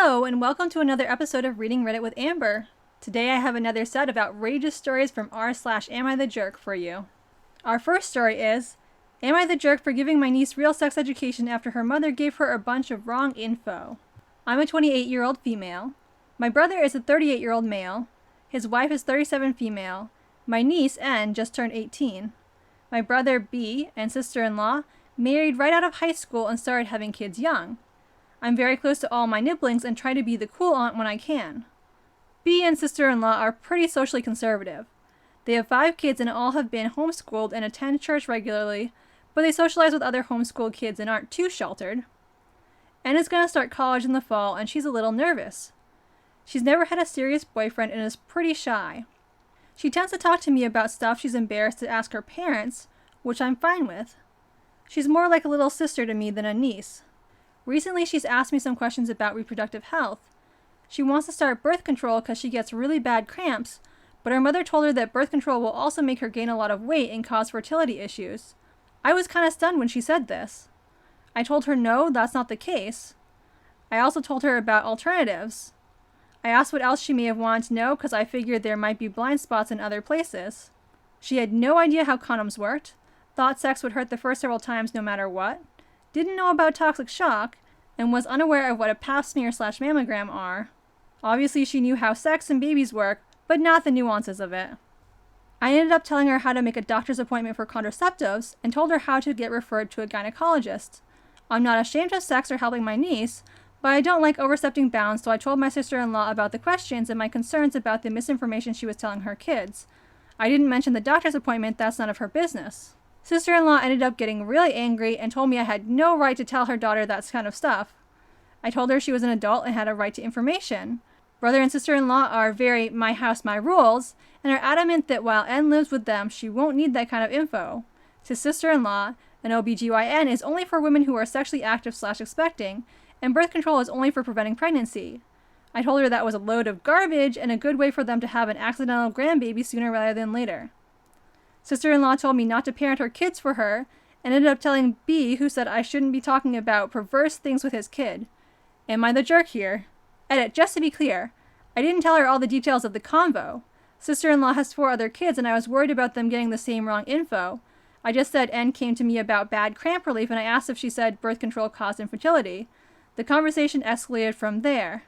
Hello, and welcome to another episode of Reading Reddit with Amber. Today I have another set of outrageous stories from r/Am I the Jerk for you. Our first story is, Am I the jerk for giving my niece real sex education after her mother gave her a bunch of wrong info? I'm a 28-year-old female. My brother is a 38-year-old male. His wife is 37 female. My niece, N, just turned 18. My brother, B, and sister-in-law married right out of high school and started having kids young. I'm very close to all my nibblings and try to be the cool aunt when I can. B and sister-in-law are pretty socially conservative. They have 5 kids and all have been homeschooled and attend church regularly, but they socialize with other homeschooled kids and aren't too sheltered. Anne is going to start college in the fall and she's a little nervous. She's never had a serious boyfriend and is pretty shy. She tends to talk to me about stuff she's embarrassed to ask her parents, which I'm fine with. She's more like a little sister to me than a niece. Recently, she's asked me some questions about reproductive health. She wants to start birth control because she gets really bad cramps, but her mother told her that birth control will also make her gain a lot of weight and cause fertility issues. I was kind of stunned when she said this. I told her no, that's not the case. I also told her about alternatives. I asked what else she may have wanted to know because I figured there might be blind spots in other places. She had no idea how condoms worked, thought sex would hurt the first several times no matter what, didn't know about toxic shock, and was unaware of what a pap smear/mammogram are. Obviously she knew how sex and babies work, but not the nuances of it. I ended up telling her how to make a doctor's appointment for contraceptives and told her how to get referred to a gynecologist. I'm not ashamed of sex or helping my niece, but I don't like overstepping bounds, so I told my sister-in-law about the questions and my concerns about the misinformation she was telling her kids. I didn't mention the doctor's appointment, that's none of her business. Sister-in-law ended up getting really angry and told me I had no right to tell her daughter that kind of stuff. I told her she was an adult and had a right to information. Brother and sister-in-law are very my house, my rules, and are adamant that while N lives with them, she won't need that kind of info. To sister-in-law, an OBGYN is only for women who are sexually active/expecting, and birth control is only for preventing pregnancy. I told her that was a load of garbage and a good way for them to have an accidental grandbaby sooner rather than later. Sister-in-law told me not to parent her kids for her, and ended up telling B, who said I shouldn't be talking about perverse things with his kid. Am I the jerk here? Edit, just to be clear, I didn't tell her all the details of the convo. Sister-in-law has 4 other kids and I was worried about them getting the same wrong info. I just said N came to me about bad cramp relief and I asked if she said birth control caused infertility. The conversation escalated from there.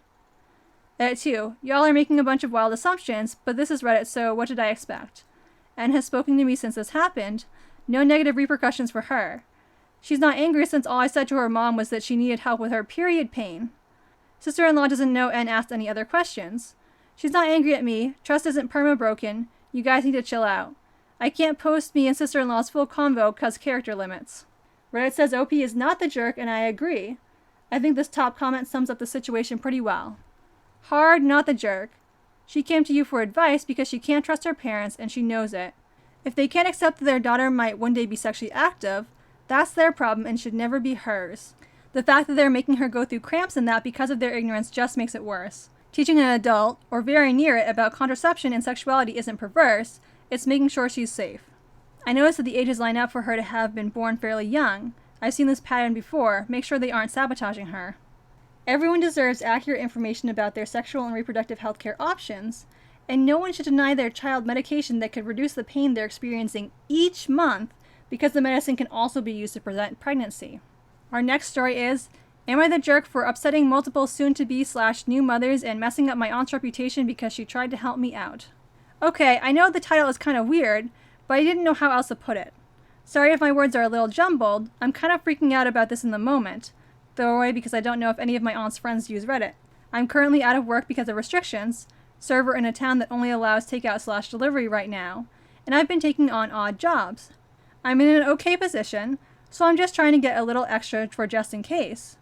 Edit 2, y'all are making a bunch of wild assumptions, but this is Reddit, so what did I expect? N has spoken to me since this happened. No negative repercussions for her. She's not angry since all I said to her mom was that she needed help with her period pain. Sister-in-law doesn't know N asked any other questions. She's not angry at me. Trust isn't perma-broken. You guys need to chill out. I can't post me and sister-in-law's full convo cause character limits. Reddit says OP is not the jerk, and I agree. I think this top comment sums up the situation pretty well. Hard, not the jerk. She came to you for advice because she can't trust her parents and she knows it. If they can't accept that their daughter might one day be sexually active, that's their problem and should never be hers. The fact that they're making her go through cramps and that because of their ignorance just makes it worse. Teaching an adult, or very near it, about contraception and sexuality isn't perverse, it's making sure she's safe. I noticed that the ages line up for her to have been born fairly young. I've seen this pattern before. Make sure they aren't sabotaging her. Everyone deserves accurate information about their sexual and reproductive health care options, and no one should deny their child medication that could reduce the pain they're experiencing each month because the medicine can also be used to prevent pregnancy. Our next story is, Am I the jerk for upsetting multiple soon-to-be/new mothers and messing up my aunt's reputation because she tried to help me out? Okay, I know the title is kind of weird, but I didn't know how else to put it. Sorry if my words are a little jumbled. I'm kind of freaking out about this in the moment. Throw away because I don't know if any of my aunt's friends use Reddit. I'm currently out of work because of restrictions, server in a town that only allows takeout/delivery right now, and I've been taking on odd jobs. I'm in an okay position, so I'm just trying to get a little extra for just in case.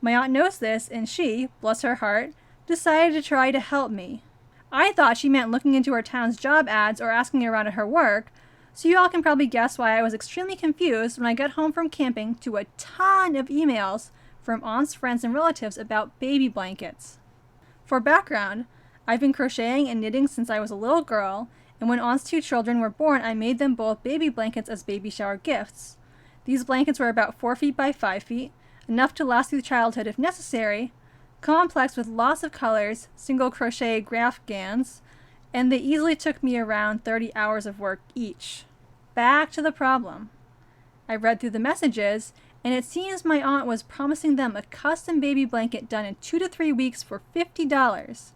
My aunt knows this, and she, bless her heart, decided to try to help me. I thought she meant looking into her town's job ads or asking around at her work, so you all can probably guess why I was extremely confused when I got home from camping to a ton of emails from aunts, friends, and relatives about baby blankets. For background, I've been crocheting and knitting since I was a little girl, and when aunt's 2 children were born, I made them both baby blankets as baby shower gifts. These blankets were about 4 feet by 5 feet, enough to last through childhood if necessary, complex with lots of colors, single crochet afghans, and they easily took me around 30 hours of work each. Back to the problem. I read through the messages, and it seems my aunt was promising them a custom baby blanket done in 2 to 3 weeks for $50.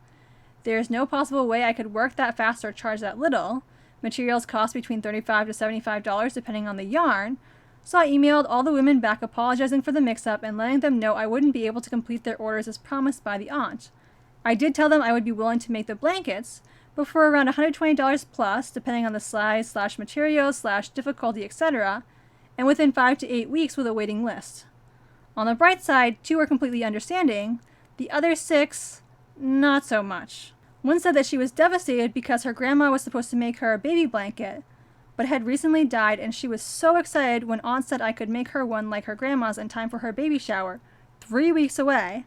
There is no possible way I could work that fast or charge that little. Materials cost between $35 to $75 depending on the yarn, so I emailed all the women back apologizing for the mix-up and letting them know I wouldn't be able to complete their orders as promised by the aunt. I did tell them I would be willing to make the blankets, but for around $120 plus, depending on the size / materials / difficulty, etc., and within 5 to 8 weeks with a waiting list. On the bright side, 2 were completely understanding, the other 6, not so much. One said that she was devastated because her grandma was supposed to make her a baby blanket, but had recently died, and she was so excited when Aunt said I could make her one like her grandma's in time for her baby shower, 3 weeks away,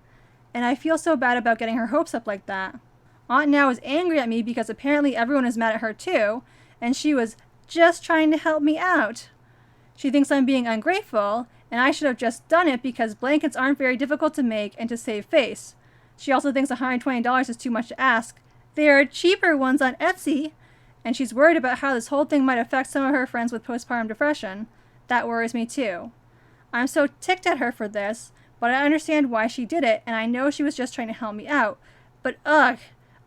and I feel so bad about getting her hopes up like that. Aunt now is angry at me because apparently everyone is mad at her too, and she was just trying to help me out. She thinks I'm being ungrateful, and I should have just done it because blankets aren't very difficult to make and to save face. She also thinks $120 is too much to ask. There are cheaper ones on Etsy, and she's worried about how this whole thing might affect some of her friends with postpartum depression. That worries me too. I'm so ticked at her for this, but I understand why she did it, and I know she was just trying to help me out. But ugh,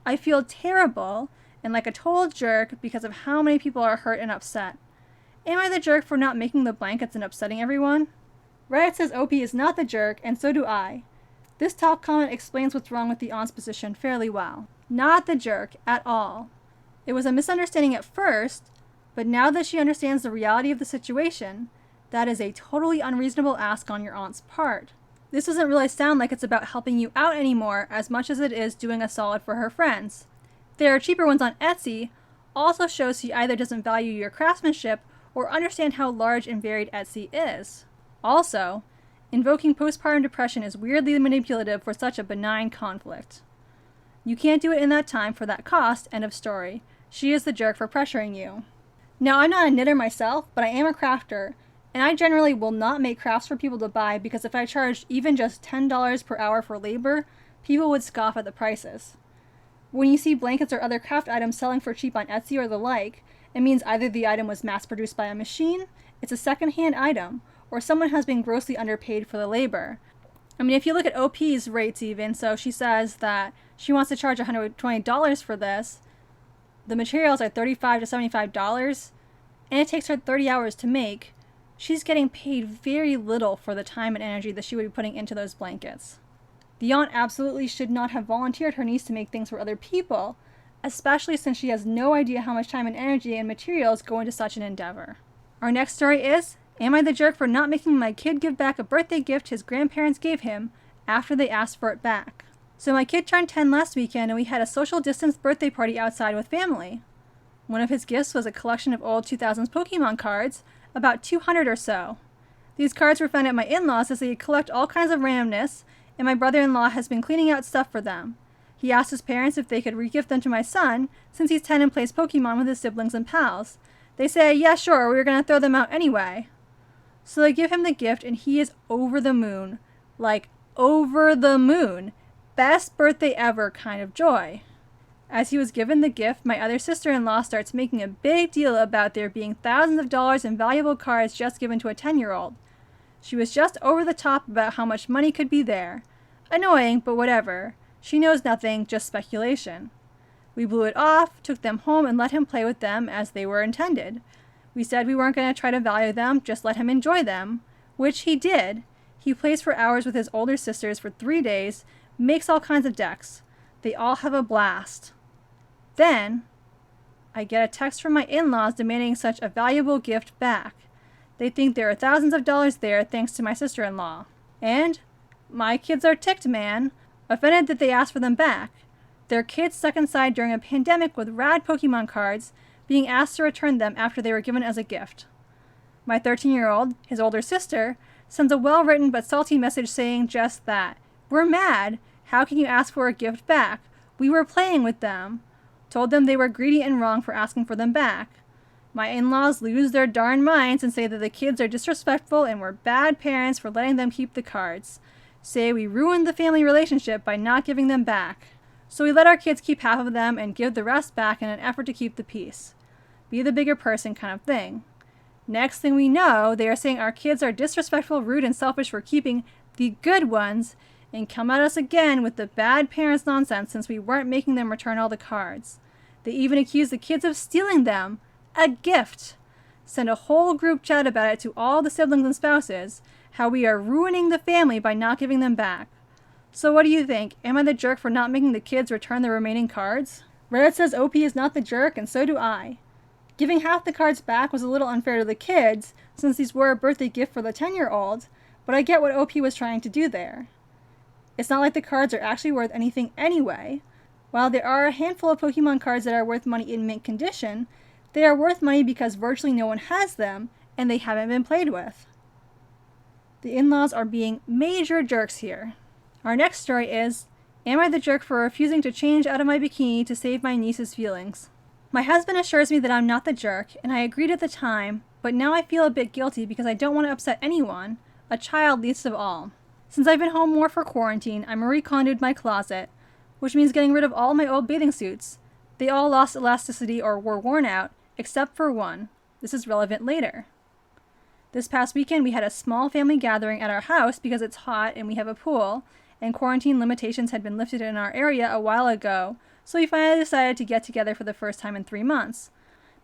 I feel terrible and like a total jerk because of how many people are hurt and upset. Am I the jerk for not making the blankets and upsetting everyone? Reddit says OP is not the jerk, and so do I. This top comment explains what's wrong with the aunt's position fairly well. Not the jerk at all. It was a misunderstanding at first, but now that she understands the reality of the situation, that is a totally unreasonable ask on your aunt's part. This doesn't really sound like it's about helping you out anymore as much as it is doing a solid for her friends. There are cheaper ones on Etsy also shows she either doesn't value your craftsmanship or understand how large and varied Etsy is. Also, invoking postpartum depression is weirdly manipulative for such a benign conflict. You can't do it in that time for that cost, end of story. She is the jerk for pressuring you. Now, I'm not a knitter myself, but I am a crafter, and I generally will not make crafts for people to buy because if I charged even just $10 per hour for labor, people would scoff at the prices. When you see blankets or other craft items selling for cheap on Etsy or the like, it means either the item was mass-produced by a machine, it's a second-hand item, or someone has been grossly underpaid for the labor. I mean, if you look at OP's rates even, so she says that she wants to charge $120 for this, the materials are $35 to $75, and it takes her 30 hours to make. She's getting paid very little for the time and energy that she would be putting into those blankets. The aunt absolutely should not have volunteered her niece to make things for other people, especially since she has no idea how much time and energy and materials go into such an endeavor. Our next story is, am I the jerk for not making my kid give back a birthday gift his grandparents gave him after they asked for it back? So my kid turned 10 last weekend and we had a social distance birthday party outside with family. One of his gifts was a collection of old 2000s Pokemon cards, about 200 or so. These cards were found at my in-laws as they collect all kinds of randomness, and my brother-in-law has been cleaning out stuff for them. He asked his parents if they could regift them to my son, since he's 10 and plays Pokemon with his siblings and pals. They say, yeah, sure, we were going to throw them out anyway. So they give him the gift, and he is over the moon. Like, over the moon. Best birthday ever kind of joy. As he was given the gift, my other sister-in-law starts making a big deal about there being thousands of dollars in valuable cards just given to a 10-year-old. She was just over the top about how much money could be there. Annoying, but whatever. She knows nothing, just speculation. We blew it off, took them home, and let him play with them as they were intended. We said we weren't going to try to value them, just let him enjoy them, which he did. He plays for hours with his older sisters for 3 days, makes all kinds of decks. They all have a blast. Then, I get a text from my in-laws demanding such a valuable gift back. They think there are thousands of dollars there thanks to my sister-in-law. And my kids are ticked, man, offended that they asked for them back. Their kids stuck inside during a pandemic with rad Pokemon cards, being asked to return them after they were given as a gift. My 13-year-old, his older sister, sends a well-written but salty message saying just that. We're mad. How can you ask for a gift back? We were playing with them. Told them they were greedy and wrong for asking for them back. My in-laws lose their darn minds and say that the kids are disrespectful and we're bad parents for letting them keep the cards. say we ruined the family relationship by not giving them back. So we let our kids keep half of them and give the rest back in an effort to keep the peace. Be the bigger person kind of thing. Next thing we know, they are saying our kids are disrespectful, rude, and selfish for keeping the good ones, and come at us again with the bad parents nonsense since we weren't making them return all the cards. They even accuse the kids of stealing them, a gift. Send a whole group chat about it to all the siblings and spouses, how we are ruining the family by not giving them back. So what do you think? Am I the jerk for not making the kids return the remaining cards? Reddit says OP is not the jerk, and so do I. Giving half the cards back was a little unfair to the kids, since these were a birthday gift for the 10-year-old, but I get what OP was trying to do there. It's not like the cards are actually worth anything anyway. While there are a handful of Pokemon cards that are worth money in mint condition, they are worth money because virtually no one has them, and they haven't been played with. The in-laws are being major jerks here. Our next story is, am I the jerk for refusing to change out of my bikini to save my niece's feelings? My husband assures me that I'm not the jerk, and I agreed at the time, but now I feel a bit guilty because I don't want to upset anyone, a child least of all. Since I've been home more for quarantine, I marie-kondoed my closet, which means getting rid of all my old bathing suits. They all lost elasticity or were worn out, except for one. This is relevant later. This past weekend we had a small family gathering at our house because it's hot and we have a pool, and quarantine limitations had been lifted in our area a while ago, so we finally decided to get together for the first time in 3 months.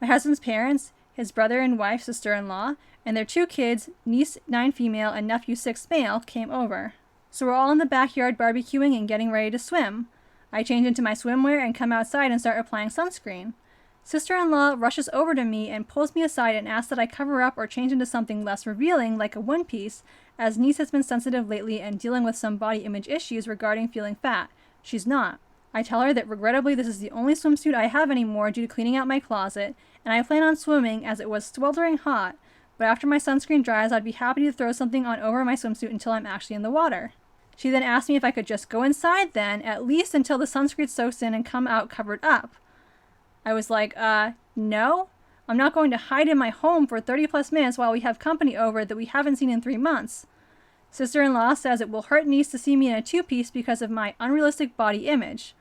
My husband's parents, his brother and wife, sister-in-law, and their 2 kids, niece 9 female and nephew 6 male, came over. So we're all in the backyard barbecuing and getting ready to swim. I change into my swimwear and come outside and start applying sunscreen. Sister-in-law rushes over to me and pulls me aside and asks that I cover up or change into something less revealing, like a one piece, as niece has been sensitive lately and dealing with some body image issues regarding feeling fat. She's not. I tell her that regrettably this is the only swimsuit I have anymore due to cleaning out my closet, and I plan on swimming as it was sweltering hot, but after my sunscreen dries I'd be happy to throw something on over my swimsuit until I'm actually in the water. She then asked me if I could just go inside then, at least until the sunscreen soaks in and come out covered up. I was like, no? I'm not going to hide in my home for 30 plus minutes while we have company over that we haven't seen in 3 months. Sister-in-law says it will hurt niece to see me in a 2-piece because of my unrealistic body image.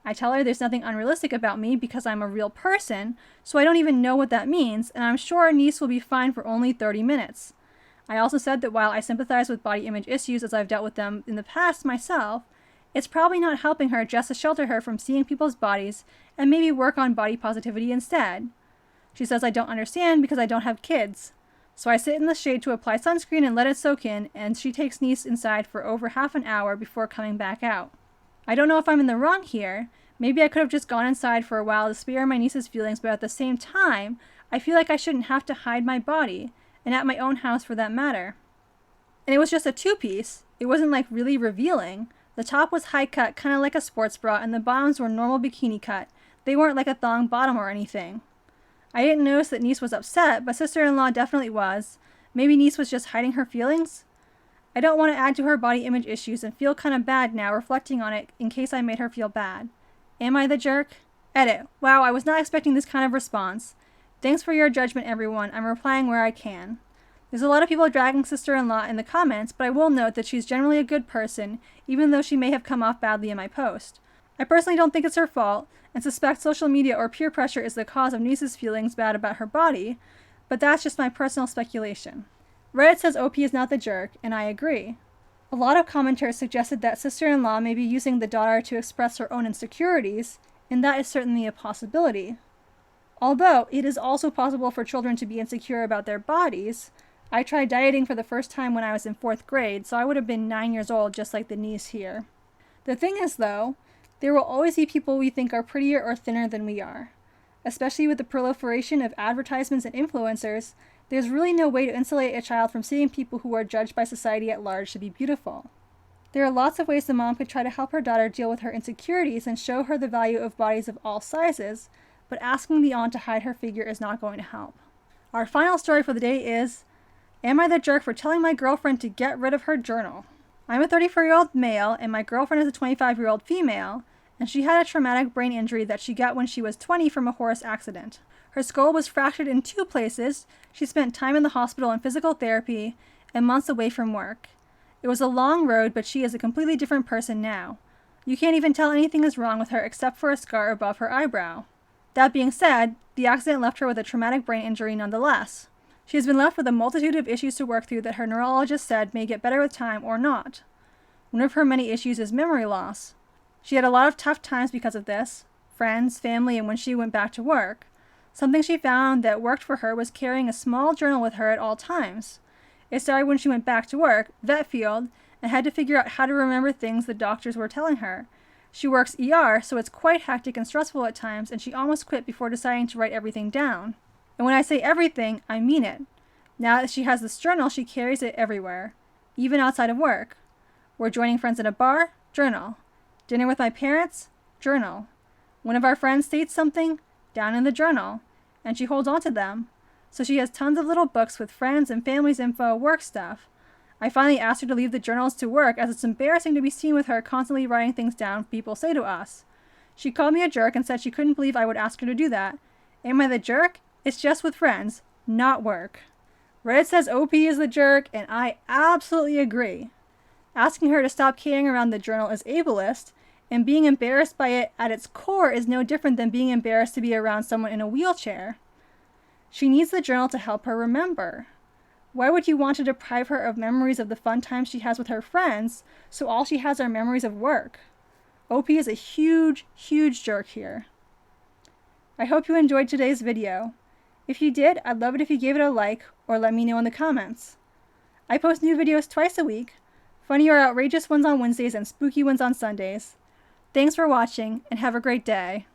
I tell her there's nothing unrealistic about me because I'm a real person, so I don't even know what that means, and I'm sure niece will be fine for only 30 minutes. I also said that while I sympathize with body image issues as I've dealt with them in the past myself, it's probably not helping her just to shelter her from seeing people's bodies and maybe work on body positivity instead. She says I don't understand because I don't have kids. So I sit in the shade to apply sunscreen and let it soak in, and she takes niece inside for over half an hour before coming back out. I don't know if I'm in the wrong here. Maybe I could have just gone inside for a while to spare my niece's feelings, but at the same time, I feel like I shouldn't have to hide my body, and at my own house for that matter. And it was just a 2-piece. It wasn't like really revealing. The top was high cut, kind of like a sports bra, and the bottoms were normal bikini cut. They weren't like a thong bottom or anything. I didn't notice that niece was upset, but sister-in-law definitely was. Maybe niece was just hiding her feelings? I don't want to add to her body image issues and feel kind of bad now reflecting on it in case I made her feel bad. Am I the jerk? Edit. Wow, I was not expecting this kind of response. Thanks for your judgment, everyone. I'm replying where I can. There's a lot of people dragging sister-in-law in the comments, but I will note that she's generally a good person, even though she may have come off badly in my post. I personally don't think it's her fault, and suspect social media or peer pressure is the cause of niece's feelings bad about her body, but that's just my personal speculation. Reddit says OP is not the jerk, and I agree. A lot of commenters suggested that sister-in-law may be using the daughter to express her own insecurities, and that is certainly a possibility. Although, it is also possible for children to be insecure about their bodies. I tried dieting for the first time when I was in 4th grade, so I would have been 9 years old just like the niece here. The thing is, though, there will always be people we think are prettier or thinner than we are. Especially with the proliferation of advertisements and influencers, there's really no way to insulate a child from seeing people who are judged by society at large to be beautiful. There are lots of ways the mom could try to help her daughter deal with her insecurities and show her the value of bodies of all sizes, but asking the aunt to hide her figure is not going to help. Our final story for the day is, am I the jerk for telling my girlfriend to get rid of her journal? I'm a 34-year-old male, and my girlfriend is a 25-year-old female, and she had a traumatic brain injury that she got when she was 20 from a horse accident. Her skull was fractured in 2 places, she spent time in the hospital in physical therapy, and months away from work. It was a long road, but she is a completely different person now. You can't even tell anything is wrong with her except for a scar above her eyebrow. That being said, the accident left her with a traumatic brain injury nonetheless. She has been left with a multitude of issues to work through that her neurologist said may get better with time or not. One of her many issues is memory loss. She had a lot of tough times because of this, friends, family, and when she went back to work. Something she found that worked for her was carrying a small journal with her at all times. It started when she went back to work, vet field, and had to figure out how to remember things the doctors were telling her. She works ER, so it's quite hectic and stressful at times, and she almost quit before deciding to write everything down. And when I say everything, I mean it. Now that she has this journal, she carries it everywhere, even outside of work. We're joining friends at a bar? Journal. Dinner with my parents? Journal. One of our friends states something? Down in the journal. And she holds on to them. So she has tons of little books with friends and family's info, work stuff. I finally asked her to leave the journals to work as it's embarrassing to be seen with her constantly writing things down people say to us. She called me a jerk and said she couldn't believe I would ask her to do that. Am I the jerk? It's just with friends, not work. Reddit says OP is the jerk, and I absolutely agree. Asking her to stop carrying around the journal is ableist, and being embarrassed by it at its core is no different than being embarrassed to be around someone in a wheelchair. She needs the journal to help her remember. Why would you want to deprive her of memories of the fun times she has with her friends, so all she has are memories of work? OP is a huge, huge jerk here. I hope you enjoyed today's video. If you did, I'd love it if you gave it a like or let me know in the comments. I post new videos twice a week, funny or outrageous ones on Wednesdays and spooky ones on Sundays. Thanks for watching and have a great day.